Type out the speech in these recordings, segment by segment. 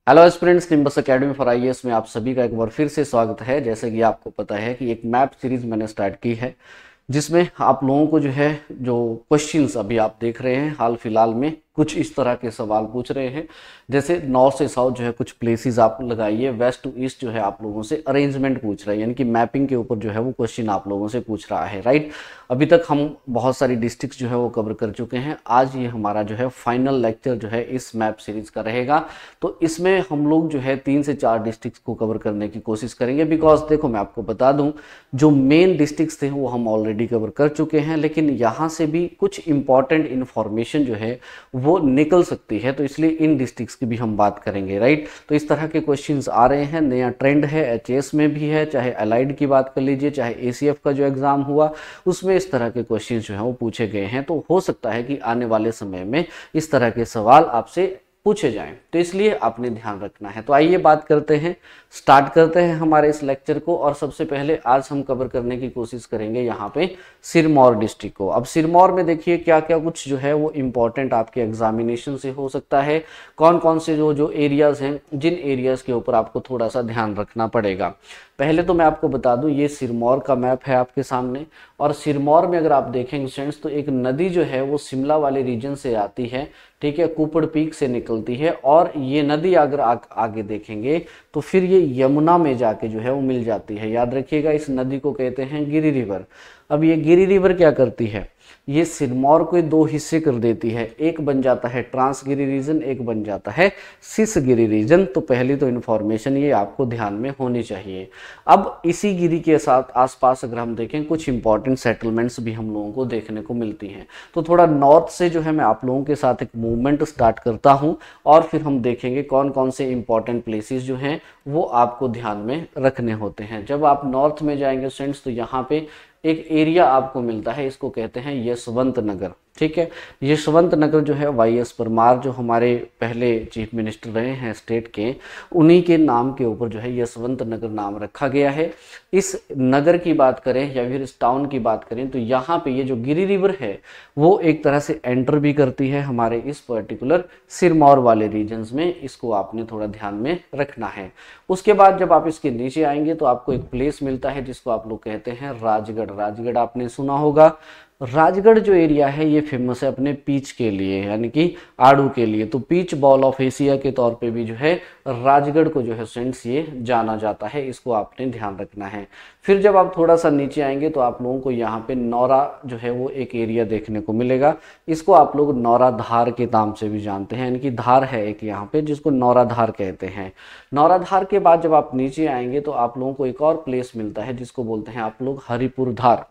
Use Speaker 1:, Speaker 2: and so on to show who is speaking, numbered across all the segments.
Speaker 1: Hello aspirants, nimbus academy for IAS में आप सभी का एक बार फिर से स्वागत है। जैसे कि आपको पता है कि एक मैप सीरीज मैंने स्टार्ट की है जिसमें आप लोगों को जो क्वेश्चंस अभी आप देख रहे हैं हाल फिलहाल में कुछ इस तरह के सवाल पूछ रहे हैं। जैसे नॉर्थ से साउथ कुछ प्लेसेस आप लगाइए, वेस्ट टू ईस्ट आप लोगों से अरेंजमेंट पूछ रहे हैं, यानी कि मैपिंग के ऊपर वो क्वेश्चन आप लोगों से पूछ रहा है, राइट। अभी तक हम बहुत सारी डिस्ट्रिक्ट्स वो कवर कर चुके हैं। आज ये हमारा फाइनल लेक्चर इस मैप सीरीज का रहेगा। तो इसमें हम लोग 3 से 4 डिस्ट्रिक्ट्स को कवर करने की कोशिश करेंगे। बिकॉज देखो, मैं आपको बता दूं, जो मेन डिस्ट्रिक्ट्स थे वो हम ऑलरेडी कवर कर चुके हैं, लेकिन यहाँ से भी कुछ इंपॉर्टेंट इंफॉर्मेशन वो निकल सकती है, तो इसलिए इन डिस्ट्रिक्ट्स की भी हम बात करेंगे, राइट। तो इस तरह के क्वेश्चंस आ रहे हैं, नया ट्रेंड है, एचएएस में भी है, चाहे अलाइड की बात कर लीजिए, चाहे एसीएफ का जो एग्जाम हुआ उसमें इस तरह के क्वेश्चंस वो पूछे गए हैं। तो हो सकता है कि आने वाले समय में इस तरह के सवाल आपसे पूछे जाएं, तो इसलिए आपने ध्यान रखना है। तो आइए बात करते हैं, स्टार्ट करते हैं हमारे इस लेक्चर को। और सबसे पहले आज हम कवर करने की कोशिश करेंगे यहाँ पे सिरमौर डिस्ट्रिक्ट को। अब सिरमौर में देखिए क्या क्या कुछ वो इम्पोर्टेंट आपके एग्जामिनेशन से हो सकता है, कौन कौन से जो एरियाज हैं, जिन एरियाज के ऊपर आपको थोड़ा सा ध्यान रखना पड़ेगा। पहले तो मैं आपको बता दूं, ये सिरमौर का मैप है आपके सामने। और सिरमौर में अगर आप देखेंगे फ्रेंड्स, तो एक नदी वो शिमला वाले रीजन से आती है, ठीक है, कुपड़ पीक से निकलती है। और ये नदी अगर आगे देखेंगे तो फिर ये यमुना में जाके वो मिल जाती है। याद रखिएगा, इस नदी को कहते हैं गिरि रिवर। अब ये गिरि रिवर क्या करती है, ये सिरमौर को 2 हिस्से कर देती है। एक बन जाता है ट्रांसगिरी रीजन, एक बन जाता है सिसगिरी रीजन। तो पहली तो इन्फॉर्मेशन ये आपको ध्यान में होनी चाहिए। अब इसी गिरी के साथ आसपास अगर हम देखें, कुछ इंपॉर्टेंट सेटलमेंट्स भी हम लोगों को देखने को मिलती हैं। तो थोड़ा नॉर्थ से मैं आप लोगों के साथ एक मूवमेंट स्टार्ट करता हूँ, और फिर हम देखेंगे कौन कौन से इंपॉर्टेंट प्लेसेस वो आपको ध्यान में रखने होते हैं। जब आप नॉर्थ में जाएंगे फ्रेंड्स, तो यहाँ पे एक एरिया आपको मिलता है, इसको कहते हैं यशवंत नगर, ठीक है। यशवंत नगर वाईएस परमार, जो हमारे पहले चीफ मिनिस्टर रहे हैं स्टेट के, उन्हीं के नाम के ऊपर यशवंत नगर नाम रखा गया है। इस नगर की बात करें या फिर इस टाउन की बात करें, तो यहाँ पे ये जो गिरि रिवर है वो एक तरह से एंटर भी करती है हमारे इस पर्टिकुलर सिरमौर वाले रीजन्स में। इसको आपने थोड़ा ध्यान में रखना है। उसके बाद जब आप इसके नीचे आएंगे तो आपको एक प्लेस मिलता है जिसको आप लोग कहते हैं राजगढ़। राजगढ़ आपने सुना होगा। राजगढ़ जो एरिया है ये फेमस है अपने पीच के लिए, यानी कि आड़ू के लिए। तो पीच बॉल ऑफ एशिया के तौर पे भी राजगढ़ को फ्रेंड्स ये जाना जाता है। इसको आपने ध्यान रखना है। फिर जब आप थोड़ा सा नीचे आएंगे तो आप लोगों को यहाँ पे नौरा वो एक एरिया देखने को मिलेगा। इसको आप लोग नौरा धार के नाम से भी जानते हैं, यानी कि धार है एक यहाँ पे जिसको नौरा धार कहते हैं। नौरा धार के बाद जब आप नीचे आएंगे तो आप लोगों को एक और प्लेस मिलता है जिसको बोलते हैं आप लोग हरिपुर धार।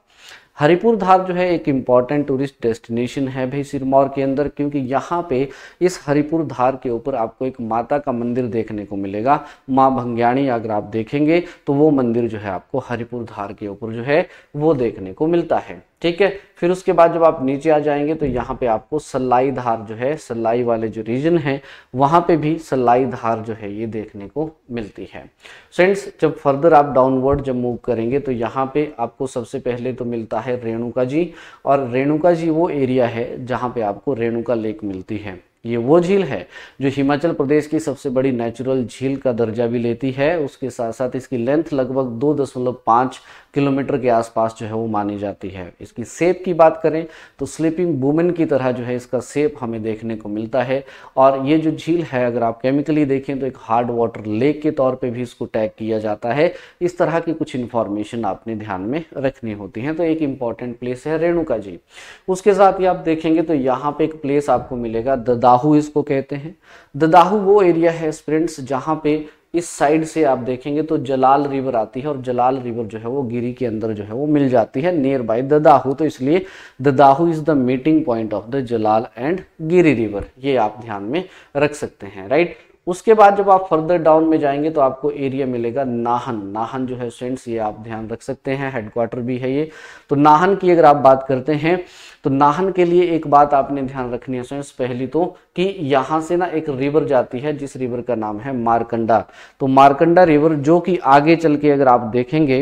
Speaker 1: हरिपुर धार एक इम्पॉर्टेंट टूरिस्ट डेस्टिनेशन है भाई सिरमौर के अंदर, क्योंकि यहाँ पे इस हरिपुर धार के ऊपर आपको एक माता का मंदिर देखने को मिलेगा, माँ भंग्याणी। अगर आप देखेंगे तो वो मंदिर आपको हरिपुर धार के ऊपर वो देखने को मिलता है, ठीक है। फिर उसके बाद जब आप नीचे आ जाएंगे तो यहाँ पे आपको सल्लाई धार सल्लाई वाले जो रीजन है वहाँ पे भी सल्लाई धार ये देखने को मिलती है। फ्रेंड्स, जब फर्दर आप डाउनवर्ड जब मूव करेंगे तो यहाँ पे आपको सबसे पहले तो मिलता है रेणुका जी। और रेणुका जी वो एरिया है जहाँ पे आपको रेणुका लेक मिलती है। ये वो झील है जो हिमाचल प्रदेश की सबसे बड़ी नेचुरल झील का दर्जा भी लेती है। उसके साथ साथ इसकी लेंथ लगभग 2.5 किलोमीटर के आसपास वो मानी जाती है। इसकी शेप की बात करें तो स्लीपिंग वुमेन की तरह इसका शेप हमें देखने को मिलता है। और ये जो झील है अगर आप केमिकली देखें तो एक हार्ड वाटर लेक के तौर पे भी इसको टैग किया जाता है। इस तरह की कुछ इन्फॉर्मेशन आपने ध्यान में रखनी होती है। तो एक इम्पॉर्टेंट प्लेस है रेणुका जी। उसके साथ ही आप देखेंगे तो यहाँ पे एक प्लेस आपको मिलेगा ददाहू, इसको कहते हैं। ददाहू वो एरिया है फ्रेंड्स जहाँ पे इस साइड से आप देखेंगे तो जलाल रिवर आती है, और जलाल रिवर वो गिरी के अंदर वो मिल जाती है नियर बाय ददाहू। तो इसलिए Dadahu is the meeting point of the Jalal and Giri river, ये आप ध्यान में रख सकते हैं, राइट। उसके बाद जब आप फर्दर डाउन में जाएंगे तो आपको एरिया मिलेगा नाहन। नाहन फ्रेंड्स ये आप ध्यान रख सकते हैं, हेडक्वार्टर भी है ये। तो नाहन की अगर आप बात करते हैं तो नाहन के लिए एक बात आपने ध्यान रखनी है फ्रेंड्स, पहली तो कि यहाँ से ना एक रिवर जाती है जिस रिवर का नाम है मारकंडा। तो मारकंडा रिवर जो कि आगे चल के अगर आप देखेंगे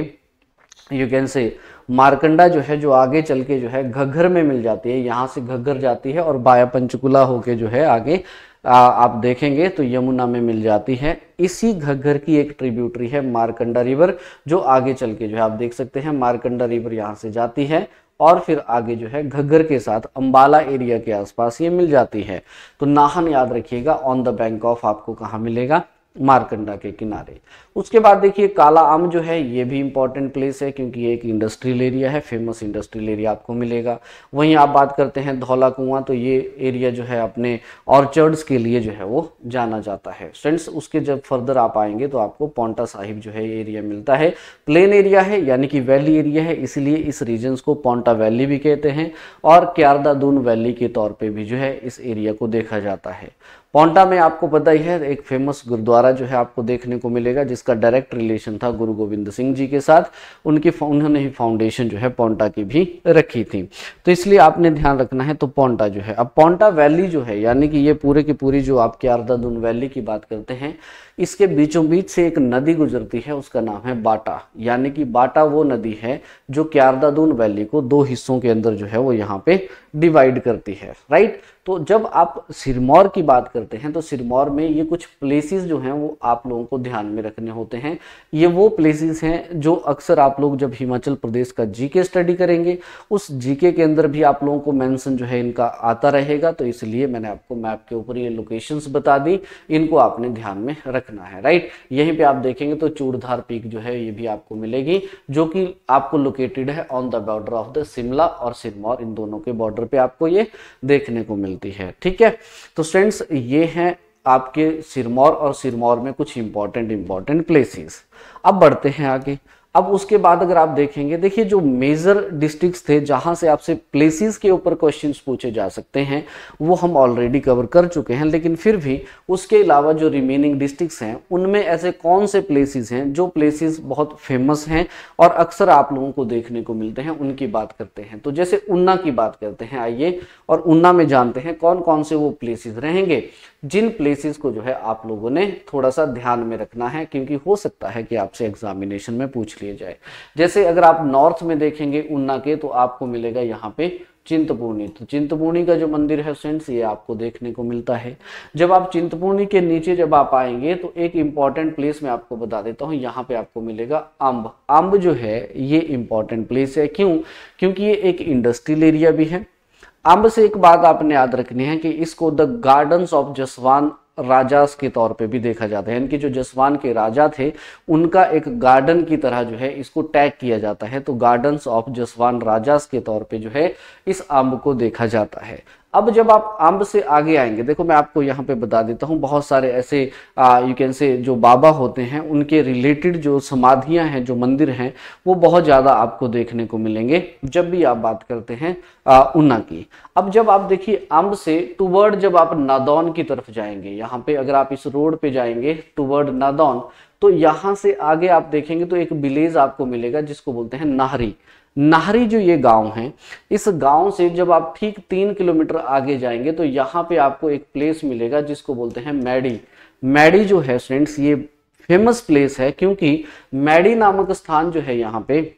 Speaker 1: यू कैन से मारकंडा जो आगे चल के घग्गर में मिल जाती है। यहाँ से घग्गर जाती है और बाया पंचकुला होके आगे आप देखेंगे तो यमुना में मिल जाती है। इसी घग्गर की एक ट्रिब्यूटरी है मारकंडा रिवर, जो आगे चल के जो है आप देख सकते हैं मारकंडा रिवर यहाँ से जाती है और फिर आगे जो है घग्गर के साथ अंबाला एरिया के आसपास ये मिल जाती है। तो नाहन याद रखिएगा, ऑन द बैंक ऑफ आपको कहाँ मिलेगा, मारकंडा के किनारे। उसके बाद देखिए काला आम जो है ये भी इंपॉर्टेंट प्लेस है, क्योंकि ये एक इंडस्ट्रियल एरिया है, फेमस इंडस्ट्रियल एरिया आपको मिलेगा। वहीं आप बात करते हैं धौला कुआं, तो ये एरिया जो है अपने ऑर्चर्ड्स के लिए जो है वो जाना जाता है। फ्रेंड्स उसके जब फर्दर आप आएंगे तो आपको पौंटा साहिब जो है एरिया मिलता है। प्लेन एरिया है यानी कि वैली एरिया है, इसलिए इस रीजन्स को पौंटा वैली भी कहते हैं और क्यारदा दून वैली के तौर पे भी जो है इस एरिया को देखा जाता है। पौंटा में आपको पता ही है एक फेमस गुरुद्वारा जो है आपको देखने को मिलेगा, जिसका डायरेक्ट रिलेशन था गुरु गोविंद सिंह जी के साथ। उन्होंने ही फाउंडेशन जो है पौंटा की भी रखी थी, तो इसलिए आपने ध्यान रखना है। तो पौंटा जो है, अब पौंटा वैली जो है यानी कि ये पूरे की पूरी जो आप क्यारदा दून वैली की बात करते हैं, इसके बीचों बीच से एक नदी गुजरती है, उसका नाम है बाटा। यानी कि बाटा वो नदी है जो क्यारदा दून वैली को दो हिस्सों के अंदर जो है वो यहाँ पे डिवाइड करती है, राइट। तो जब आप सिरमौर की बात करते हैं तो सिरमौर में ये कुछ प्लेसेस जो हैं वो आप लोगों को ध्यान में रखने होते हैं। ये वो प्लेसेस हैं जो अक्सर आप लोग जब हिमाचल प्रदेश का जीके स्टडी करेंगे उस जीके के अंदर भी आप लोगों को मेंशन जो है इनका आता रहेगा। तो इसलिए मैंने आपको मैप के ऊपर ये लोकेशंस बता दी, इनको आपने ध्यान में रखना है, राइट। यहीं पे आप देखेंगे तो चूड़धार पीक जो है ये भी आपको मिलेगी, जो कि आपको लोकेटेड है on the border of the Shimla और सिरमौर, इन दोनों के बॉर्डर पे आपको ये देखने को मिलती है, ठीक है। तो स्टूडेंट्स ये हैं आपके सिरमौर और सिरमौर में कुछ इंपॉर्टेंट प्लेसेस। अब बढ़ते हैं आगे। अब उसके बाद अगर आप देखेंगे, देखिए जो मेजर डिस्ट्रिक्ट्स थे जहां से आपसे प्लेसेस के ऊपर क्वेश्चंस पूछे जा सकते हैं वो हम ऑलरेडी कवर कर चुके हैं, लेकिन फिर भी उसके अलावा जो रिमेनिंग डिस्ट्रिक्ट्स हैं उनमें ऐसे कौन से प्लेसेस हैं जो प्लेसेस बहुत फेमस हैं और अक्सर आप लोगों को देखने को मिलते हैं, उनकी बात करते हैं। तो जैसे ऊना की बात करते हैं, आइए और ऊना में जानते हैं कौन कौन से वो प्लेसेस रहेंगे जिन प्लेसेस को जो है आप लोगों ने थोड़ा सा ध्यान में रखना है, क्योंकि हो सकता है कि आपसे एग्जामिनेशन में पूछ लिया जाए। जैसे अगर आप नॉर्थ में देखेंगे ऊना के, तो आपको मिलेगा यहाँ पे चिंतपूर्णी। तो चिंतपूर्णी का जो मंदिर है फ्रेंड्स ये आपको देखने को मिलता है। जब आप चिंतपूर्णी के नीचे जब आप आएंगे तो एक इंपॉर्टेंट प्लेस मैं आपको बता देता हूँ, यहाँ पे आपको मिलेगा अम्ब। अम्ब जो है ये इंपॉर्टेंट प्लेस है, क्यों? क्योंकि ये एक इंडस्ट्रियल एरिया भी है। अम्ब से एक बात आपने याद रखनी है कि इसको the gardens of Jaswan rajas के तौर पे भी देखा जाता है, यानी कि जो जसवान के राजा थे उनका एक गार्डन की तरह जो है इसको टैग किया जाता है। तो गार्डन्स ऑफ जसवान राजास के तौर पे जो है इस अम्ब को देखा जाता है। अब जब आप अम्ब से आगे आएंगे, देखो मैं आपको यहाँ पे बता देता हूँ, बहुत सारे ऐसे यू कैन से जो बाबा होते हैं उनके रिलेटेड जो समाधियाँ हैं, जो मंदिर हैं, वो बहुत ज़्यादा आपको देखने को मिलेंगे जब भी आप बात करते हैं ऊना की। अब जब आप देखिए अम्ब से टूवर्ड जब आप नादौन की तरफ जाएंगे, यहाँ पे अगर आप इस रोड पे जाएंगे टूवर्ड नादौन, तो यहाँ से आगे आप देखेंगे तो एक विलेज आपको मिलेगा जिसको बोलते हैं नाहरी। नाहरी जो ये गांव है, इस गांव से जब आप ठीक 3 किलोमीटर आगे जाएंगे तो यहाँ पे आपको एक प्लेस मिलेगा जिसको बोलते हैं मैडी। मैडी जो है फ्रेंड्स ये फेमस प्लेस है, क्योंकि मैडी नामक स्थान जो है यहाँ पे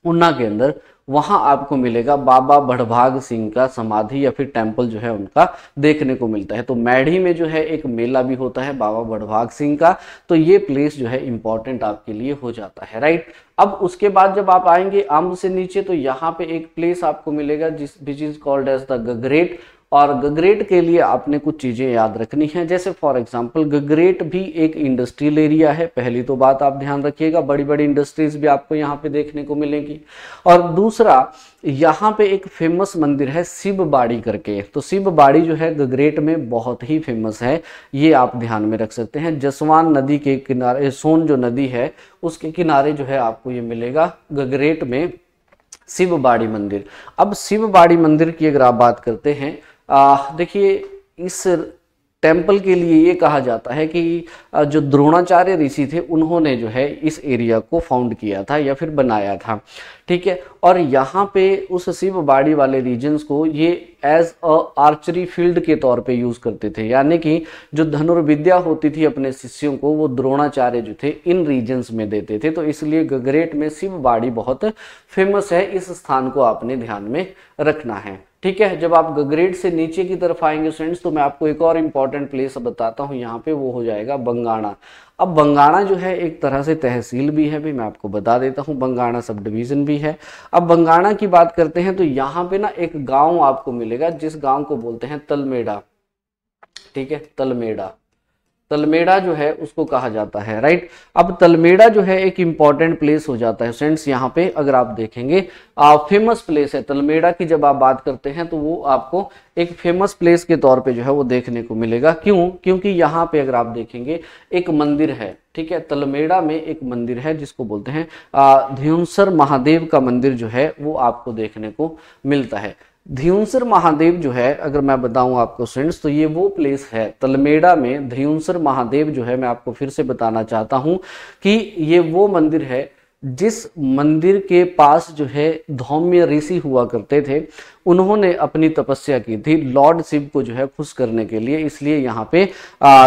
Speaker 1: ऊना के अंदर, वहां आपको मिलेगा बाबा बड़भाग सिंह का समाधि या फिर टेंपल जो है उनका देखने को मिलता है। तो मैडी में जो है एक मेला भी होता है बाबा बड़भाग सिंह का, तो ये प्लेस जो है इंपॉर्टेंट आपके लिए हो जाता है, राइट। अब उसके बाद जब आप आएंगे अम्ब से नीचे तो यहाँ पे एक प्लेस आपको मिलेगा which is called as the Gagret. और गगरेट के लिए आपने कुछ चीजें याद रखनी है, जैसे फॉर एग्जांपल गगरेट भी एक इंडस्ट्रियल एरिया है। पहली तो बात आप ध्यान रखिएगा, बड़ी बड़ी इंडस्ट्रीज भी आपको यहाँ पे देखने को मिलेंगी। और दूसरा, यहाँ पे एक फेमस मंदिर है शिव बाड़ी करके। तो शिव बाड़ी जो है गगरेट में बहुत ही फेमस है, ये आप ध्यान में रख सकते हैं। जसवान नदी के किनारे, सोन जो नदी है उसके किनारे जो है आपको ये मिलेगा गगरेट में शिव बाड़ी मंदिर। अब शिव बाड़ी मंदिर की अगर आप बात करते हैं, देखिए इस टेम्पल के लिए ये कहा जाता है कि जो द्रोणाचार्य ऋषि थे उन्होंने जो है इस एरिया को फाउंड किया था या फिर बनाया था, ठीक है। और यहाँ पे उस शिव बाड़ी वाले रीजन्स को ये एज अ आर्चरी फील्ड के तौर पे यूज करते थे, यानी कि जो धनुर्विद्या होती थी अपने शिष्यों को वो द्रोणाचार्य जो थे इन रीजन्स में देते थे। तो इसलिए गगरेट में शिव बाड़ी बहुत फेमस है, इस स्थान को आपने ध्यान में रखना है। ठीक है। जब आप गगरेट से नीचे की तरफ आएंगे फ्रेंड्स, तो मैं आपको एक और इम्पॉर्टेंट प्लेस बताता हूँ यहाँ पे, वो हो जाएगा बंगाणा। अब बंगाणा जो है एक तरह से तहसील भी है भी, मैं आपको बता देता हूँ, बंगाणा सब डिवीजन भी है। अब बंगाणा की बात करते हैं तो यहाँ पे ना एक गांव आपको मिलेगा, जिस गांव को बोलते हैं तलमेड़ा। ठीक है, तलमेड़ा, तलमेड़ा जो है उसको कहा जाता है, राइट। अब तलमेड़ा जो है एक इंपॉर्टेंट प्लेस हो जाता है फ्रेंड्स। यहाँ पे अगर आप देखेंगे फेमस प्लेस है तलमेड़ा की, जब आप बात करते हैं तो वो आपको एक फेमस प्लेस के तौर पे जो है वो देखने को मिलेगा। क्यों? क्योंकि यहाँ पे अगर आप देखेंगे एक मंदिर है, ठीक है, तलमेड़ा में एक मंदिर है जिसको बोलते हैं ध्युंसर महादेव का मंदिर जो है वो आपको देखने को मिलता है। ध्युंसर महादेव जो है अगर मैं बताऊं आपको फ्रेंड्स, तो ये वो प्लेस है तलमेड़ा में, ध्युंसर महादेव जो है, मैं आपको फिर से बताना चाहता हूं कि ये वो मंदिर है जिस मंदिर के पास जो है धौम्य ऋषि हुआ करते थे, उन्होंने अपनी तपस्या की थी लॉर्ड शिव को जो है खुश करने के लिए। इसलिए यहाँ पे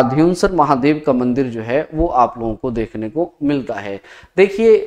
Speaker 1: ध्युंसर महादेव का मंदिर जो है वो आप लोगों को देखने को मिलता है। देखिए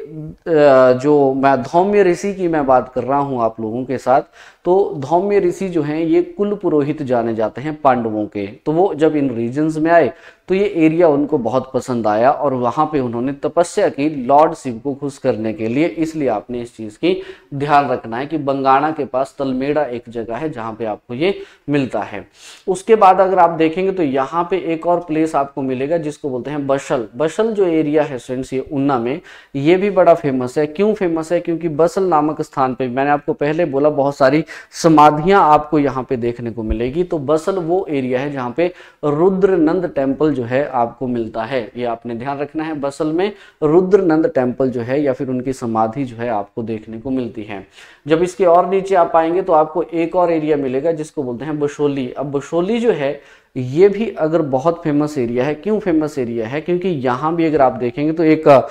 Speaker 1: जो मैं धौम्य ऋषि की मैं बात कर रहा हूँ आप लोगों के साथ, तो धौम्य ऋषि जो हैं ये कुल पुरोहित जाने जाते हैं पांडवों के। तो वो जब इन रीजन्स में आए तो ये एरिया उनको बहुत पसंद आया और वहां पे उन्होंने तपस्या की लॉर्ड शिव को खुश करने के लिए। इसलिए आपने इस चीज की ध्यान रखना है कि बंगाणा के पास तलमेड़ा एक जगह है जहां पे आपको ये मिलता है। उसके बाद अगर आप देखेंगे तो यहाँ पे एक और प्लेस आपको मिलेगा जिसको बोलते हैं बशल। बशल जो एरिया है फ्रेंड्स ये ऊना में, ये भी बड़ा फेमस है। क्यों फेमस है? क्योंकि बसल नामक स्थान पे मैंने आपको पहले बोला बहुत सारी समाधियां आपको यहाँ पे देखने को मिलेगी। तो बसल वो एरिया है जहाँ पे रुद्रनंद टेम्पल जो है आपको मिलता है, ये आपने ध्यान रखना है। बसल में रुद्रनंद टेम्पल जो है या फिर उनकी समाधि जो है आपको देखने को मिलती है। जब इसके और नीचे आप आएंगे तो आपको एक और एरिया मिलेगा जिसको बोलते हैं बशोली। अब बशोली जो है ये भी अगर बहुत फेमस एरिया है। क्यों फेमस एरिया है? क्योंकि यहाँ भी अगर आप देखेंगे तो एक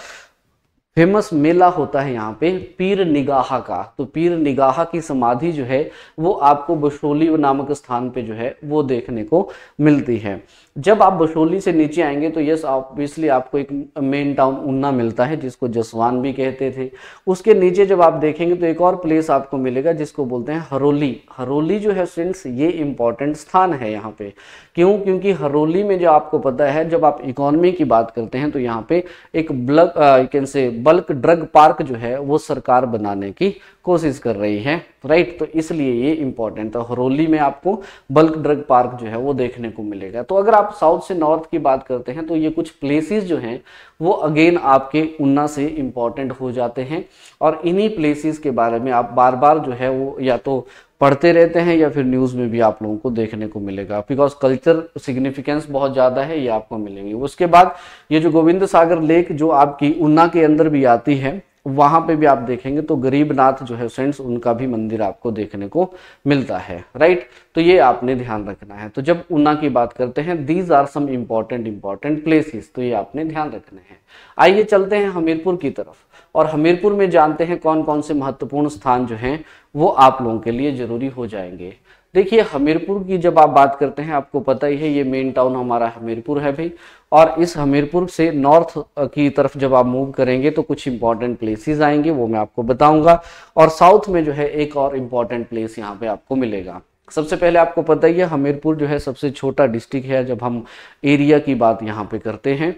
Speaker 1: फेमस मेला होता है यहाँ पे पीर निगाह का। तो पीर निगाह की समाधि जो है वो आपको बशोली नामक स्थान पे जो है वो देखने को मिलती है। जब आप बशोली से नीचे आएंगे तो यस ऑब्वियसली आपको एक मेन टाउन ऊना मिलता है जिसको जसवान भी कहते थे। उसके नीचे जब आप देखेंगे तो एक और प्लेस आपको मिलेगा जिसको बोलते हैं हरोली। हरोली जो है फ्रेंड्स ये इंपॉर्टेंट स्थान है यहाँ पे। क्यों? क्योंकि हरोली में जो आपको पता है जब आप इकोनॉमी की बात करते हैं तो यहाँ पे एक बल्क ड्रग पार्क जो है वो सरकार बनाने की कोशिश कर रही है, राइट। तो इसलिए ये इंपॉर्टेंट है। हरोली में आपको बल्क ड्रग पार्क जो है वो देखने को मिलेगा। तो अगर आप साउथ से नॉर्थ की बात करते हैं तो ये कुछ प्लेसेस जो हैं वो अगेन आपके ऊना से इंपॉर्टेंट हो जाते हैं और इन्हीं प्लेसेस के बारे में आप बार बार जो है वो या तो पढ़ते रहते हैं या फिर न्यूज़ में भी आप लोगों को देखने को मिलेगा, बिकॉज कल्चर सिग्निफिकेंस बहुत ज़्यादा है, ये आपको मिलेंगे। उसके बाद ये जो गोविंद सागर लेक जो आपकी ऊना के अंदर भी आती है, वहां पे भी आप देखेंगे तो गरीबनाथ जो है फ्रेंड्स उनका भी मंदिर आपको देखने को मिलता है, राइट। तो ये आपने ध्यान रखना है। तो जब ऊना की बात करते हैं these are some important places, तो ये आपने ध्यान रखने हैं। आइए चलते हैं हमीरपुर की तरफ और हमीरपुर में जानते हैं कौन कौन से महत्वपूर्ण स्थान जो हैं वो आप लोगों के लिए जरूरी हो जाएंगे। देखिए हमीरपुर की जब आप बात करते हैं आपको पता ही है ये मेन टाउन हमारा हमीरपुर है भाई। और इस हमीरपुर से नॉर्थ की तरफ जब आप मूव करेंगे तो कुछ इंपॉर्टेंट प्लेसेस आएंगे, वो मैं आपको बताऊंगा। और साउथ में जो है एक और इंपॉर्टेंट प्लेस यहाँ पे आपको मिलेगा। सबसे पहले आपको पता ही है हमीरपुर जो है सबसे छोटा डिस्ट्रिक्ट है। जब हम एरिया की बात यहाँ पे करते हैं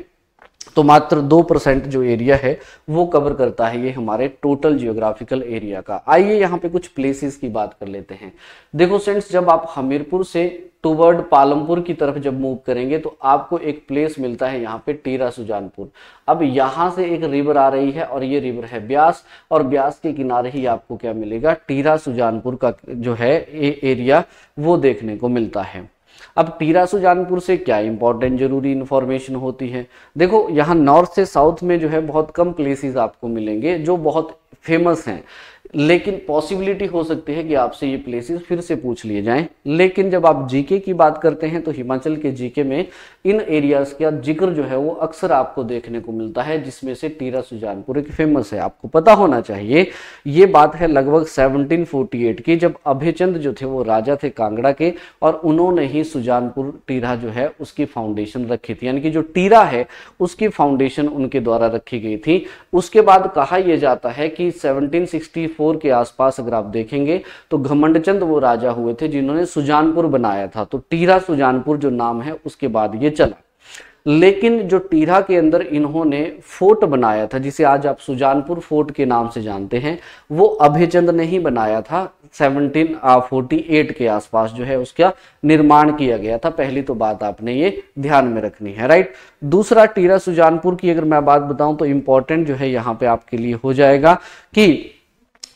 Speaker 1: तो मात्र 2% जो एरिया है वो कवर करता है ये हमारे टोटल जियोग्राफिकल एरिया का। आइए यहाँ पे कुछ प्लेसेस की बात कर लेते हैं। देखो फ्रेंड्स जब आप हमीरपुर से टूवर्ड पालमपुर की तरफ जब मूव करेंगे तो आपको एक प्लेस मिलता है यहाँ पे टीरा सुजानपुर। अब यहाँ से एक रिवर आ रही है और ये रिवर है ब्यास, और ब्यास के किनारे ही आपको क्या मिलेगा, टीरा सुजानपुर का जो है एरिया वो देखने को मिलता है। अब टीरा सुजानपुर से क्या इंपॉर्टेंट जरूरी इंफॉर्मेशन होती है? देखो यहाँ नॉर्थ से साउथ में जो है बहुत कम प्लेसेस आपको मिलेंगे जो बहुत फेमस हैं, लेकिन पॉसिबिलिटी हो सकती है कि आपसे ये प्लेसेस फिर से पूछ लिए जाएं। लेकिन जब आप जीके की बात करते हैं तो हिमाचल के जीके में इन एरियाज का जिक्र जो है वो अक्सर आपको देखने को मिलता है, जिसमें से टीरा सुजानपुर एक फेमस है। आपको पता होना चाहिए ये बात है लगभग 1748 की, जब अभयचंद जो थे वो राजा थे कांगड़ा के और उन्होंने ही सुजानपुर टीरा जो है उसकी फाउंडेशन रखी थी। यानी कि जो टीरा है उसकी फाउंडेशन उनके द्वारा रखी गई थी। उसके बाद कहा यह जाता है कि 1764 1294 के आसपास अगर आप देखेंगे तो घमंडचंद वो राजा हुए थे जिन्होंने सुजानपुर बनाया था। तो टीरा सुजानपुर जो नाम है उसके बाद ये चला। लेकिन जो टीरा के अंदर इन्होंने फोर्ट बनाया था जिसे आज आप सुजानपुर फोर्ट के नाम से जानते हैं, वो अभयचंद ने ही बनाया था। 1748 के आसपास जो है उसका निर्माण किया गया था। पहली तो बात आपने ये ध्यान में रखनी है, राइट। दूसरा, टीरा सुजानपुर की अगर मैं बात बताऊं तो इंपॉर्टेंट जो है यहाँ पे आपके लिए हो जाएगा कि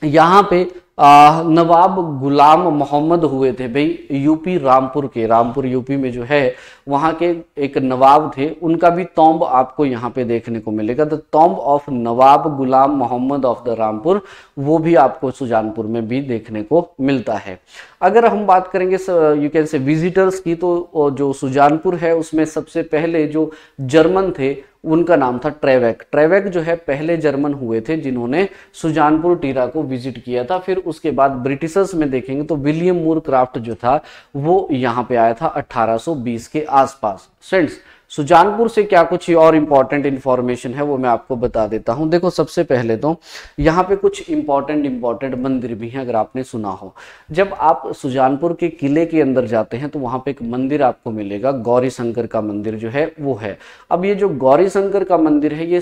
Speaker 1: यहाँ पे नवाब गुलाम मोहम्मद हुए थे भाई, यूपी रामपुर के, रामपुर यूपी में जो है वहां के एक नवाब थे, उनका भी तोम्ब आपको यहाँ पे देखने को मिलेगा। The tomb of Nawab Ghulam Mohammad of the Rampur, वो भी आपको सुजानपुर में भी देखने को मिलता है। अगर हम बात करेंगे यू कैन से विजिटर्स की, तो जो सुजानपुर है उसमें सबसे पहले जो जर्मन थे उनका नाम था ट्रेवेक। ट्रेवेक जो है पहले जर्मन हुए थे जिन्होंने सुजानपुर टीरा को विजिट किया था। फिर उसके बाद ब्रिटिशर्स में देखेंगे तो विलियम मूर क्राफ्ट जो था वो यहाँ पे आया था 1820 के आसपास। फ्रेंड्स, सुजानपुर से क्या कुछ और इंपॉर्टेंट इंफॉर्मेशन है वो मैं आपको बता देता हूं। देखो, सबसे पहले तो यहाँ पे कुछ इंपॉर्टेंट मंदिर भी हैं, अगर आपने सुना हो। जब आप सुजानपुर के किले के अंदर जाते हैं तो वहां पे एक मंदिर आपको मिलेगा, गौरी शंकर का मंदिर जो है वो है। अब ये जो गौरी शंकर का मंदिर है ये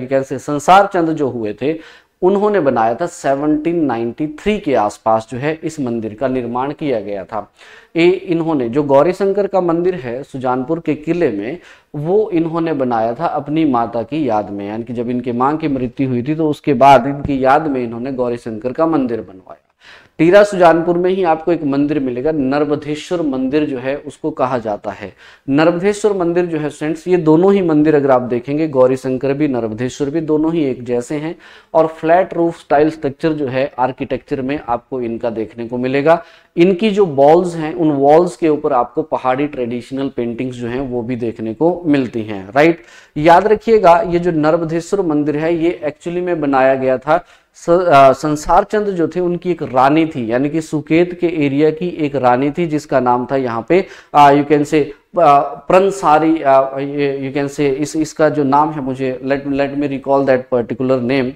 Speaker 1: कैसे संसार चंद जो हुए थे उन्होंने बनाया था। 1793 के आसपास जो है इस मंदिर का निर्माण किया गया था। इन्होंने जो गौरी शंकर का मंदिर है सुजानपुर के किले में, वो इन्होंने बनाया था अपनी माता की याद में, यानी कि जब इनके मां की मृत्यु हुई थी तो उसके बाद इनकी याद में इन्होंने गौरी शंकर का मंदिर बनवाया। टीरा सुजानपुर में ही आपको एक मंदिर मिलेगा, नर्मधेश्वर मंदिर जो है उसको कहा जाता है। नर्मधेश्वर मंदिर जो है फ्रेंड्स, ये दोनों ही मंदिर अगर आप देखेंगे, गौरी शंकर भी नर्मधेश्वर भी, दोनों ही एक जैसे हैं और फ्लैट रूफ स्टाइल स्ट्रक्चर जो है आर्किटेक्चर में आपको इनका देखने को मिलेगा। इनकी जो वॉल्स हैं उन वॉल्स के ऊपर आपको पहाड़ी ट्रेडिशनल पेंटिंग्स जो हैं वो भी देखने को मिलती हैं, राइट। याद रखिएगा, ये जो नर्मधेश्वर मंदिर है ये एक्चुअली में बनाया गया था संसार चंद जो थे उनकी एक रानी थी, यानी कि सुकेत के एरिया की एक रानी थी जिसका नाम था यहाँ पे you can say प्रनसारी, you can say इसका जो नाम है, मुझे let me recall that particular name,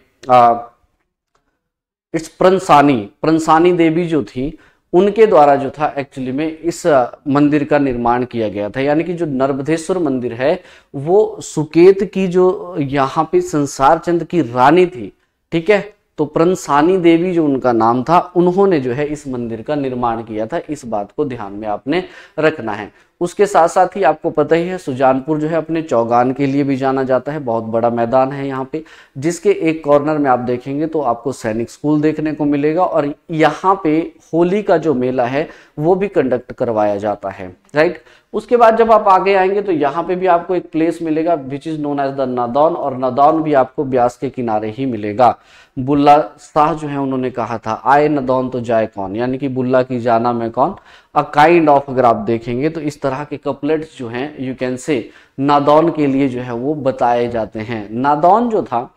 Speaker 1: it's Pransani Devi जो थी उनके द्वारा जो था एक्चुअली में इस मंदिर का निर्माण किया गया था। यानी कि जो नर्मधेश्वर मंदिर है वो सुकेत की जो यहाँ पे संसार चंद की रानी थी, ठीक है, तो प्रनसानी देवी जो उनका नाम था, उन्होंने जो है इस मंदिर का निर्माण किया था। इस बात को ध्यान में आपने रखना है। उसके साथ साथ ही आपको पता ही है सुजानपुर जो है अपने चौगान के लिए भी जाना जाता है। बहुत बड़ा मैदान है यहाँ पे, जिसके एक कॉर्नर में आप देखेंगे तो आपको सैनिक स्कूल देखने को मिलेगा और यहाँ पे होली का जो मेला है वो भी कंडक्ट करवाया जाता है, राइट। उसके बाद जब आप आगे आएंगे तो यहाँ पे भी आपको एक प्लेस मिलेगा which is known as the Nadaun, और नादौन भी आपको ब्यास के किनारे ही मिलेगा। बुल्ला शाह जो है उन्होंने कहा था, आए नादौन तो जाए कौन, यानी कि बुल्ला की जाना में कौन, अ काइंड ऑफ, अगर आप देखेंगे तो इस तरह के कपलेट्स जो हैं यू कैन से नादौन के लिए जो है वो बताए जाते हैं। नादौन जो था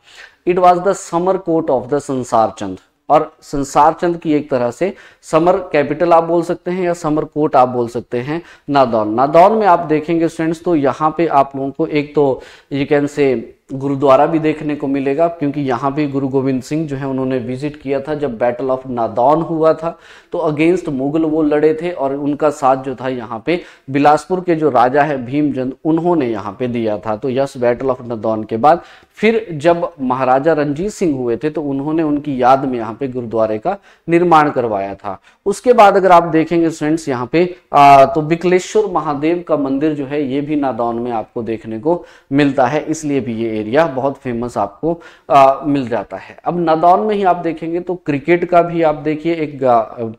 Speaker 1: it was the summer court of the संसार चंद, और संसार चंद की एक तरह से समर कैपिटल आप बोल सकते हैं या समर कोर्ट आप बोल सकते हैं नादौन। नादौन में आप देखेंगे फ्रेंड्स तो यहाँ पे आप लोगों को एक तो यू कैन से गुरुद्वारा भी देखने को मिलेगा, क्योंकि यहाँ पे गुरु गोविंद सिंह जो है उन्होंने विजिट किया था जब बैटल ऑफ नादौन हुआ था, तो अगेंस्ट मुगल वो लड़े थे और उनका साथ जो था यहाँ पे बिलासपुर के जो राजा है भीमचंद, उन्होंने यहाँ पे दिया था। तो यस, बैटल ऑफ नादौन के बाद फिर जब महाराजा रणजीत सिंह हुए थे तो उन्होंने उनकी याद में यहाँ पे गुरुद्वारे का निर्माण करवाया था। उसके बाद अगर आप देखेंगे फ्रेंड्स यहाँ पे तो बिकलेश्वर महादेव का मंदिर जो है ये भी नादौन में आपको देखने को मिलता है, इसलिए भी ये एरिया बहुत फेमस आपको मिल जाता है। अब नादौन में ही आप देखेंगे तो क्रिकेट का भी आप देखिए एक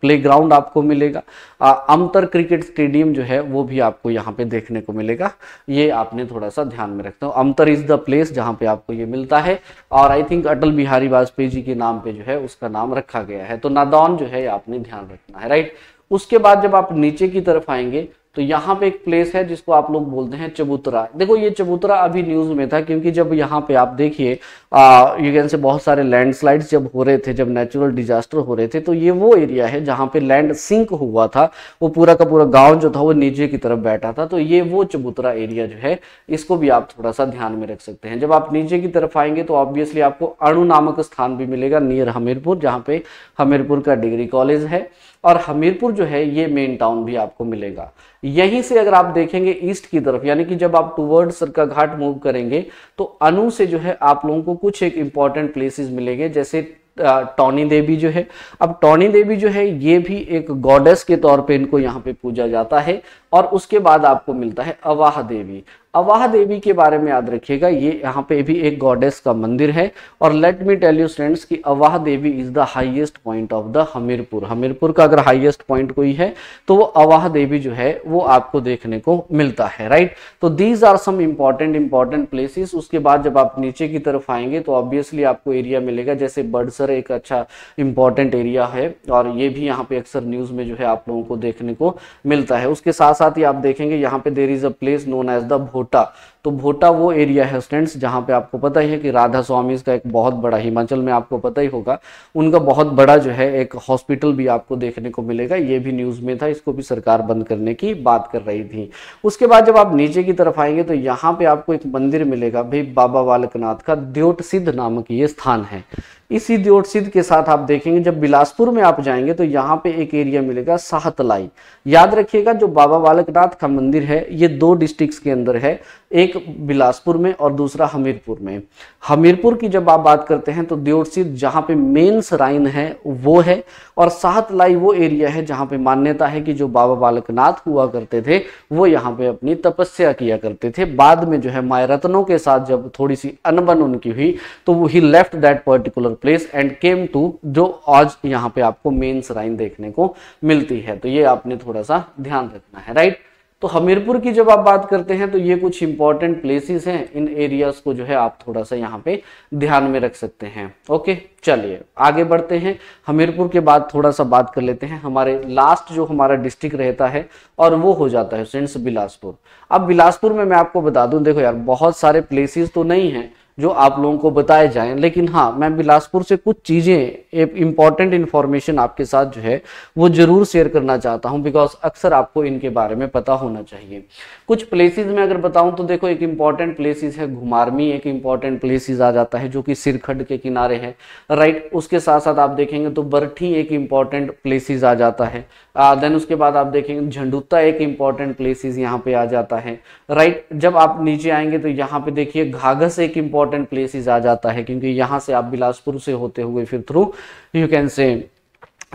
Speaker 1: प्लेग्राउंड आपको मिलेगा, अमतर क्रिकेट स्टेडियम जो है वो भी आपको यहाँ पे देखने को मिलेगा। ये आपने थोड़ा सा ध्यान में रखना हो, अमतर इज द प्लेस जहाँ पे आपको ये मिलता है, और आई थिंक अटल बिहारी वाजपेयी जी के नाम पे जो है उसका नाम रखा गया है। तो नादौन जो है आपने ध्यान रखना है, राइट। उसके बाद जब आप नीचे की तरफ आएंगे तो यहाँ पे एक प्लेस है जिसको आप लोग बोलते हैं चबूतरा। देखो ये चबूतरा अभी न्यूज में था, क्योंकि जब यहाँ पे आप देखिए यू कैन से बहुत सारे लैंडस्लाइड्स जब हो रहे थे, जब नेचुरल डिजास्टर हो रहे थे, तो ये वो एरिया है जहाँ पे लैंड सिंक हुआ था, वो पूरा का पूरा गांव जो था वो नीचे की तरफ बैठा था। तो ये वो चबूतरा एरिया जो है, इसको भी आप थोड़ा सा ध्यान में रख सकते हैं। जब आप नीचे की तरफ आएंगे तो ऑब्वियसली आपको अणु नामक स्थान भी मिलेगा नियर हमीरपुर, जहाँ पे हमीरपुर का डिग्री कॉलेज है, और हमीरपुर जो है ये मेन टाउन भी आपको मिलेगा। यहीं से अगर आप देखेंगे ईस्ट की तरफ, यानी कि जब आप टुवर्ड्स सरकाघाट मूव करेंगे तो अनु से जो है आप लोगों को कुछ एक इंपॉर्टेंट प्लेसेस मिलेंगे, जैसे टॉनी देवी जो है। अब टॉनी देवी जो है ये भी एक गॉडेस के तौर पे इनको यहाँ पे पूजा जाता है। और उसके बाद आपको मिलता है अवाह देवी। अवाह देवी के बारे में याद रखिएगा, ये यहाँ पे भी एक गॉडेस का मंदिर है। और let me tell you students कि Awah Devi is the highest point of the Hamirpur. Hamirpur का अगर हाईएस्ट पॉइंट कोई है तो वो अवाह देवी जो है वो आपको देखने को मिलता है, राइट। तो these are some important places. उसके बाद जब आप नीचे की तरफ आएंगे तो ऑब्वियसली आपको एरिया मिलेगा, जैसे बड़सर एक अच्छा इंपॉर्टेंट एरिया है, और ये भी यहाँ पे अक्सर न्यूज में जो है आप लोगों को देखने को मिलता है। उसके साथ साथ ही आप देखेंगे यहाँ पे there is a place known as the Bhota. तो भोटा वो एरिया है स्टूडेंट्स जहाँ पे आपको पता ही है कि राधा स्वामी का एक बहुत बड़ा, हिमाचल में आपको पता ही होगा, उनका बहुत बड़ा जो है एक हॉस्पिटल भी आपको देखने को मिलेगा। ये भी न्यूज में था, इसको भी सरकार बंद करने की बात कर रही थी। उसके बाद जब आप नीचे की तरफ आएंगे तो यहाँ पे आपको एक मंदिर मिलेगा भाई, बाबा बालकनाथ का द्योट सिद्ध नामक ये स्थान है। इसी द्योट सिद्ध के साथ आप देखेंगे जब बिलासपुर में आप जाएंगे तो यहाँ पे एक एरिया मिलेगा साहतलाई। याद रखिएगा जो बाबा बालकनाथ का मंदिर है ये 2 डिस्ट्रिक्ट्स के अंदर है, एक बिलासपुर में और दूसरा हमीरपुर में। हमीरपुर की जब आप बात करते हैं तो द्योट सिद्ध जहाँ पे मेन श्राइन है वो है, और साहतलाई वो एरिया है जहाँ पे मान्यता है कि जो बाबा बालकनाथ हुआ करते थे वो यहाँ पे अपनी तपस्या किया करते थे। बाद में जो है मायरत्नों के साथ जब थोड़ी सी अनबन उनकी हुई तो वो ही left that particular place and came to जो आज यहाँ पे आपको मेन श्राइन देखने को मिलती है। तो ये आपने थोड़ा सा ध्यान रखना है, राइट। तो हमीरपुर की जब आप बात करते हैं तो ये कुछ इंपॉर्टेंट प्लेसेस हैं, इन एरियाज को जो है आप थोड़ा सा यहाँ पे ध्यान में रख सकते हैं। ओके, चलिए आगे बढ़ते हैं। हमीरपुर के बाद थोड़ा सा बात कर लेते हैं हमारे लास्ट जो हमारा डिस्ट्रिक्ट रहता है, और वो हो जाता है फ्रेंड्स बिलासपुर। अब बिलासपुर में मैं आपको बता दूं, देखो यार बहुत सारे प्लेसेस तो नहीं है जो आप लोगों को बताए जाएं, लेकिन हाँ मैं बिलासपुर से कुछ चीजें इंपॉर्टेंट इंफॉर्मेशन आपके साथ जो है वो जरूर शेयर करना चाहता हूं, बिकॉज अक्सर आपको इनके बारे में पता होना चाहिए। कुछ प्लेसेस में अगर बताऊं तो देखो एक इंपॉर्टेंट प्लेसेस है घुमारमी, एक इंपॉर्टेंट प्लेसेस आ जाता है जो कि सिरखंड के किनारे है, राइट। उसके साथ साथ आप देखेंगे तो बरठी एक इंपॉर्टेंट प्लेसेस आ जाता है। देन उसके बाद आप देखेंगे झंडुत्ता एक इंपॉर्टेंट प्लेसेस यहाँ पे आ जाता है, राइट। जब आप नीचे आएंगे तो यहाँ पे देखिए घाघस एक इंपॉर्टेंट प्लेसेस आ जाता है, क्योंकि यहाँ से आप बिलासपुर से होते हुए फिर through you can say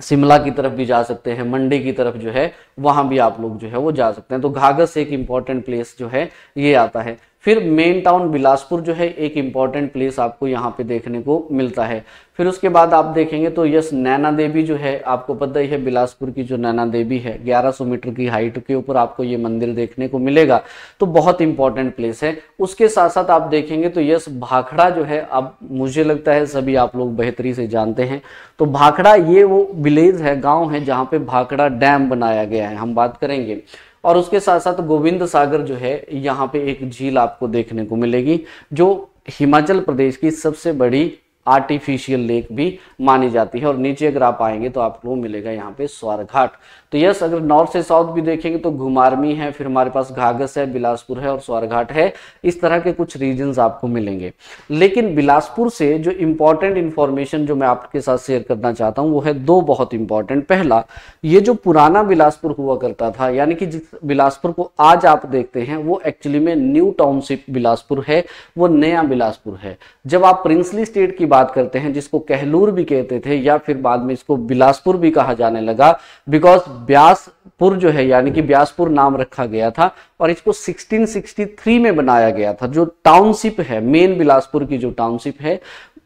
Speaker 1: Shimla की तरफ भी जा सकते हैं, मंडी की तरफ जो है वहां भी आप लोग जो है वो जा सकते हैं। तो घाघस एक इंपॉर्टेंट प्लेस जो है ये आता है। फिर मेन टाउन बिलासपुर जो है एक इंपॉर्टेंट प्लेस आपको यहाँ पे देखने को मिलता है। फिर उसके बाद आप देखेंगे तो यस नैना देवी जो है आपको पता ही है, बिलासपुर की जो नैना देवी है 1100 मीटर की हाइट के ऊपर आपको ये मंदिर देखने को मिलेगा, तो बहुत इंपॉर्टेंट प्लेस है। उसके साथ साथ आप देखेंगे तो यस भाखड़ा जो है, अब मुझे लगता है सभी आप लोग बेहतरी से जानते हैं, तो भाखड़ा ये वो विलेज है, गाँव है जहाँ पे भाखड़ा डैम बनाया गया है, हम बात करेंगे। और उसके साथ साथ गोविंद सागर जो है यहाँ पे एक झील आपको देखने को मिलेगी जो हिमाचल प्रदेश की सबसे बड़ी आर्टिफिशियल लेक भी मानी जाती है। और नीचे अगर आप आएंगे तो आपको मिलेगा यहाँ पे स्वारघाट। तो यस अगर नॉर्थ से साउथ भी देखेंगे तो घुमारमी है, फिर हमारे पास घाघस है, बिलासपुर है और स्वारघाट है, इस तरह के कुछ रीजन्स आपको मिलेंगे। लेकिन बिलासपुर से जो इंपॉर्टेंट इंफॉर्मेशन जो मैं आपके साथ शेयर करना चाहता हूँ वो है 2 बहुत इंपॉर्टेंट। पहला, ये जो पुराना बिलासपुर हुआ करता था, यानी कि जिस बिलासपुर को आज आप देखते हैं वो एक्चुअली में न्यू टाउनशिप बिलासपुर है, वो नया बिलासपुर है। जब आप प्रिंसली स्टेट की बात करते हैं जिसको कहलूर भी कहते थे या फिर बाद में इसको बिलासपुर भी कहा जाने लगा, बिकॉज ब्यासपुर जो है यानी कि ब्यासपुर नाम रखा गया था और इसको 1663 में बनाया गया था। जो टाउनशिप है, मेन बिलासपुर की जो टाउनशिप है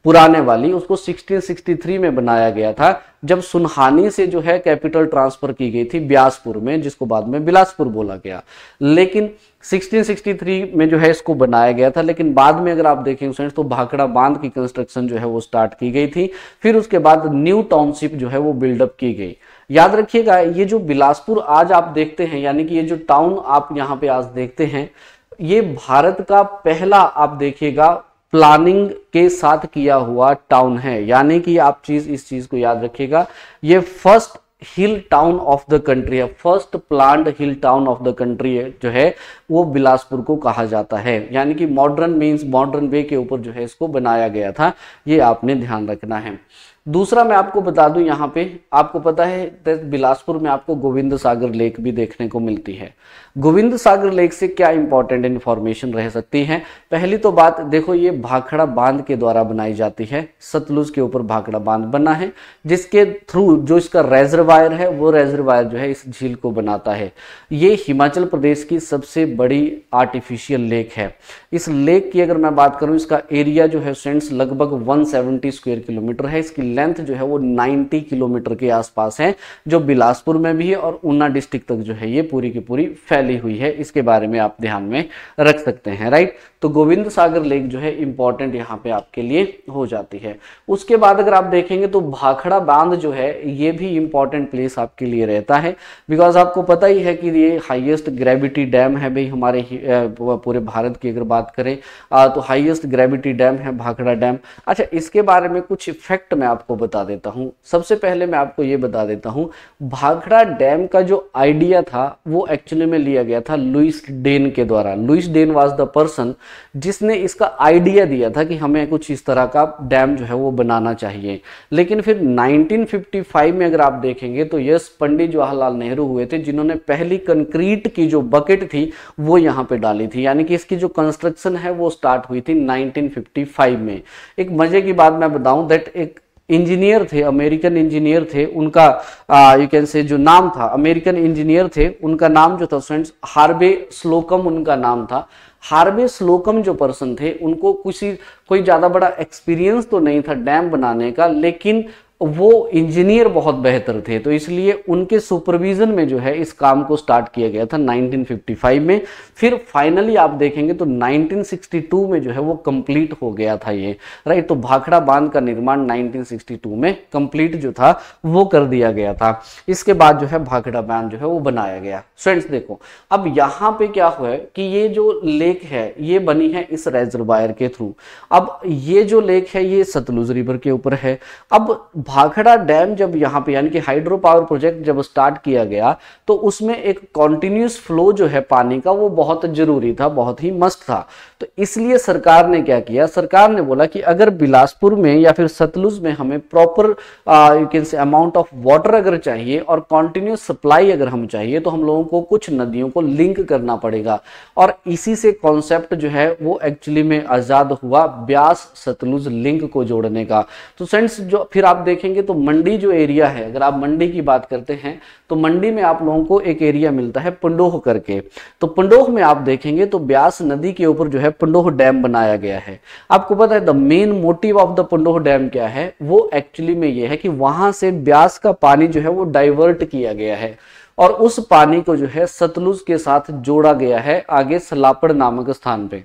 Speaker 1: पुराने वाली, उसको 1663 में बनाया गया था, जब सुनहानी से जो है कैपिटल ट्रांसफर की गई थी ब्यासपुर में, जिसको बाद में बिलासपुर बोला गया। लेकिन 1663 में जो है इसको बनाया गया था, लेकिन बाद में अगर आप देखेंगे फ्रेंड्स तो भाखड़ा बांध की कंस्ट्रक्शन जो है वो स्टार्ट की गई थी। फिर उसके बाद न्यू टाउनशिप जो है वो बिल्डअप की गई। याद रखिएगा, ये जो बिलासपुर आज आप देखते हैं, यानी कि ये जो टाउन आप यहाँ पे आज देखते हैं, ये भारत का पहला आप देखिएगा प्लानिंग के साथ किया हुआ टाउन है। यानी कि आप इस चीज को याद रखिएगा, ये first hill town of the country है, first planned hill town of the country है जो है वो बिलासपुर को कहा जाता है। यानी कि मॉडर्न मीन्स मॉडर्न वे के ऊपर जो है इसको बनाया गया था, ये आपने ध्यान रखना है। दूसरा मैं आपको बता दूं, यहाँ पे आपको पता है बिलासपुर में आपको गोविंद सागर लेक भी देखने को मिलती है। गोविंद सागर लेक से क्या इंपॉर्टेंट इंफॉर्मेशन रह सकती है? पहली तो बात देखो, ये भाखड़ा बांध के द्वारा बनाई जाती है, सतलुज के ऊपर भाखड़ा बांध बना है, जिसके थ्रू जो इसका रेजरवायर है वो रेजरवायर जो है इस झील को बनाता है। ये हिमाचल प्रदेश की सबसे बड़ी आर्टिफिशियल लेक है। इस लेक की अगर मैं बात करूं, इसका एरिया जो है फ्रेंड्स लगभग 170 स्क्वायर किलोमीटर है। इसकी लेंथ जो है वो 90 किलोमीटर के आसपास है, जो बिलासपुर में भी है और ऊना डिस्ट्रिक्ट तक जो है ये पूरी की पूरी फैली हुई है। इसके बारे में आप ध्यान में रख सकते हैं, राइट। तो गोविंद सागर लेक जो है इंपॉर्टेंट यहाँ पे आपके लिए हो जाती है। उसके बाद अगर आप देखेंगे तो भाखड़ा बांध जो है ये भी इंपॉर्टेंट प्लेस आपके लिए रहता है, बिकॉज आपको पता ही है कि ये हाईएस्ट ग्रेविटी डैम है भाई हमारे पूरे भारत की अगर बात करें तो हाईएस्ट ग्रेविटी डैम है भाखड़ा डैम। अच्छा, इसके बारे में कुछ फैक्ट मैं आपको बता देता हूँ। सबसे पहले मैं आपको ये बता देता हूँ, भाखड़ा डैम का जो आइडिया था वो एक्चुअली में लिया गया था लुइस डेन के द्वारा। Louis Dane was the person जिसने इसका आइडिया दिया था कि हमें कुछ इस तरह का डैम जो है वो बनाना चाहिए। लेकिन फिर 1955 में अगर आप देखेंगे तो यस, पंडित जवाहरलाल नेहरू हुए थे जिन्होंने पहली कंक्रीट की जो बकेट थी वो यहाँ पे डाली थी। यानी कि इसकी जो कंस्ट्रक्शन है वो स्टार्ट हुई थी 1955 में। एक मजे की बात मैं बताऊं, दैट एक इंजीनियर थे, अमेरिकन इंजीनियर थे, उनका यू कैन से जो नाम था, अमेरिकन इंजीनियर थे, उनका नाम जो था फ्रेंड्स हार्वे स्लोकम उनका नाम था। हार्वे स्लोकम जो पर्सन थे उनको कोई ज्यादा बड़ा एक्सपीरियंस तो नहीं था डैम बनाने का, लेकिन वो इंजीनियर बहुत बेहतर थे, तो इसलिए उनके सुपरविजन में जो है इस काम को स्टार्ट किया गया था 1955 में। फिर फाइनली आप देखेंगे तो 1962 में जो है वो कंप्लीट हो गया था ये, राइट। तो भाखड़ा बांध का निर्माण 1962 में कंप्लीट जो था वो कर दिया गया था। इसके बाद जो है भाखड़ा बांध जो है वो बनाया गया। फ्रेंड्स देखो, अब यहाँ पे क्या हुआ है कि ये जो लेक है ये बनी है इस रेजरवायर के थ्रू। अब ये जो लेक है ये सतलुज रिवर के ऊपर है। अब भाखड़ा डैम जब यहाँ पे यानी कि हाइड्रो पावर प्रोजेक्ट जब स्टार्ट किया गया तो उसमें एक कॉन्टिन्यूस फ्लो जो है पानी का वो बहुत जरूरी था, बहुत ही मस्ट था। तो इसलिए सरकार ने क्या किया, सरकार ने बोला कि अगर बिलासपुर में या फिर सतलुज में हमें proper you can say amount of water अगर चाहिए और कॉन्टिन्यूस सप्लाई अगर हम चाहिए तो हम लोगों को कुछ नदियों को लिंक करना पड़ेगा। और इसी से कॉन्सेप्ट जो है वो एक्चुअली में आजाद हुआ ब्यास सतलुज लिंक को जोड़ने का। तो फ्रेंड्स जो फिर आप देखेंगे तो मंडी जो एरिया है, अगर आप मंडी की बात करते हैं तो मंडी में आप लोगों को एक एरिया मिलता है पंडोह करके। तो पंडोह में आप देखेंगे तो ब्यास नदी के ऊपर जो है पंडोह डैम बनाया गया है। आपको पता है the main motive of the Pandoh dam क्या है, वो एक्चुअली में ये है कि वहां से ब्यास का पानी जो है वो डाइवर्ट किया गया है और उस पानी को जो है सतलुज के साथ जोड़ा गया है आगे सलापड़ नामक स्थान पे।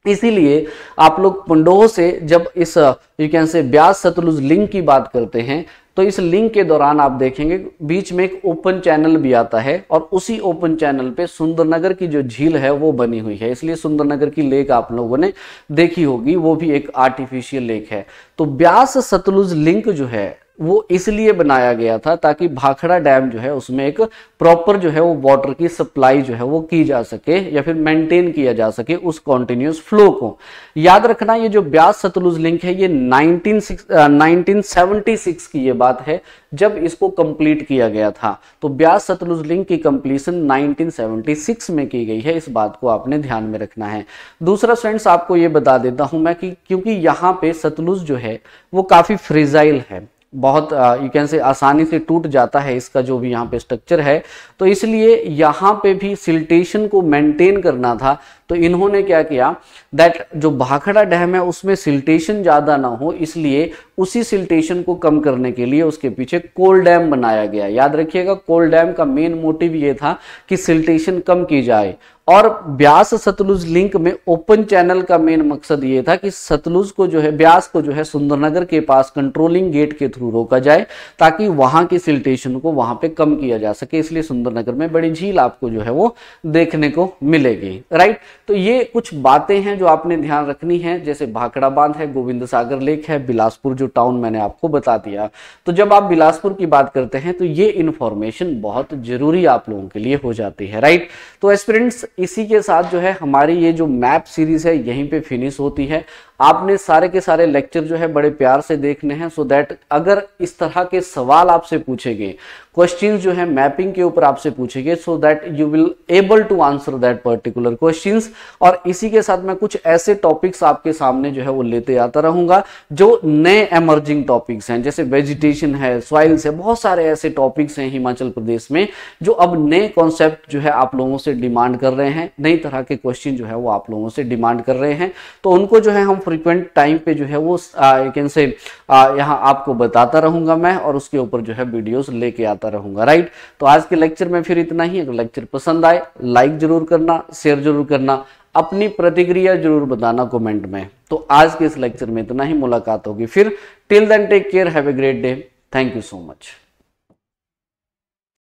Speaker 1: इसीलिए आप लोग पंडोह से जब इस you can say Beas Sutlej link की बात करते हैं तो इस लिंक के दौरान आप देखेंगे बीच में एक ओपन चैनल भी आता है और उसी ओपन चैनल पे सुंदरनगर की जो झील है वो बनी हुई है। इसलिए सुंदरनगर की लेक आप लोगों ने देखी होगी, वो भी एक आर्टिफिशियल लेक है। तो ब्यास सतलुज लिंक जो है वो इसलिए बनाया गया था ताकि भाखड़ा डैम जो है उसमें एक प्रॉपर जो है वो वाटर की सप्लाई जो है वो की जा सके या फिर मेंटेन किया जा सके उस कॉन्टिन्यूस फ्लो को। याद रखना ये जो ब्यास सतलुज लिंक है ये 1976 की ये बात है जब इसको कंप्लीट किया गया था। तो ब्यास सतलुज लिंक की कंप्लीशन 1976 में की गई है, इस बात को आपने ध्यान में रखना है। दूसरा फ्रेंड्स आपको ये बता देता हूं मैं कि क्योंकि यहाँ पे सतलुज जो है वो काफी फ्रेजाइल है, बहुत यू कैन से आसानी से टूट जाता है इसका जो भी यहाँ पे स्ट्रक्चर है, तो इसलिए यहाँ पे भी सिल्टेशन को मेंटेन करना था। तो इन्होंने क्या किया दैट जो भाखड़ा डैम है उसमें सिल्टेशन ज्यादा ना हो, इसलिए उसी सिल्टेशन को कम करने के लिए उसके पीछे कोल डैम बनाया गया। याद रखिएगा कोल डैम का मेन मोटिव ये था कि सिल्टेशन कम की जाए और ब्यास सतलुज लिंक में ओपन चैनल का मेन मकसद ये था कि सतलुज को जो है, ब्यास को जो है सुंदरनगर के पास कंट्रोलिंग गेट के थ्रू रोका जाए ताकि वहां की सिल्टेशन को वहां पे कम किया जा सके। इसलिए सुंदरनगर में बड़ी झील आपको जो है वो देखने को मिलेगी, राइट। तो ये कुछ बातें हैं जो आपने ध्यान रखनी है, जैसे भाखड़ा बांध है, गोविंद सागर लेक है, बिलासपुर जो टाउन मैंने आपको बता दिया। तो जब आप बिलासपुर की बात करते हैं तो ये इंफॉर्मेशन बहुत जरूरी आप लोगों के लिए हो जाती है, राइट। तो एस्पिरेंट्स, इसी के साथ जो है हमारी ये जो मैप सीरीज है यहीं पे फिनिश होती है। आपने सारे के सारे लेक्चर जो है बड़े प्यार से देखने हैं, सो दैट अगर इस तरह के सवाल आपसे पूछे गए, क्वेश्चंस जो है मैपिंग के ऊपर आपसे पूछेंगे, so that you will able to answer that particular questions. और इसी के साथ मैं कुछ ऐसे टॉपिक्स आपके सामने जो है वो लेते आता रहूंगा जो नए एमर्जिंग टॉपिक्स हैं, जैसे वेजिटेशन है, सॉइल्स है, बहुत सारे ऐसे टॉपिक्स हैं हिमाचल प्रदेश में जो अब नए कॉन्सेप्ट जो है आप लोगों से डिमांड कर रहे हैं, नई तरह के क्वेश्चन जो है वो आप लोगों से डिमांड कर रहे हैं। तो उनको जो है हम फ्रीक्वेंट टाइम पे जो है वो कैन से यहाँ आपको बताता रहूंगा मैं, और उसके ऊपर जो है वीडियोस लेके आता रहूंगा, राइट। तो आज के लेक्चर में फिर इतना ही। अगर लेक्चर पसंद आए लाइक जरूर करना, शेयर जरूर करना, अपनी प्रतिक्रिया जरूर बताना कमेंट में। तो आज के इस लेक्चर में इतना ही, मुलाकात होगी फिर। Till then take care, have a great day, thank you so much.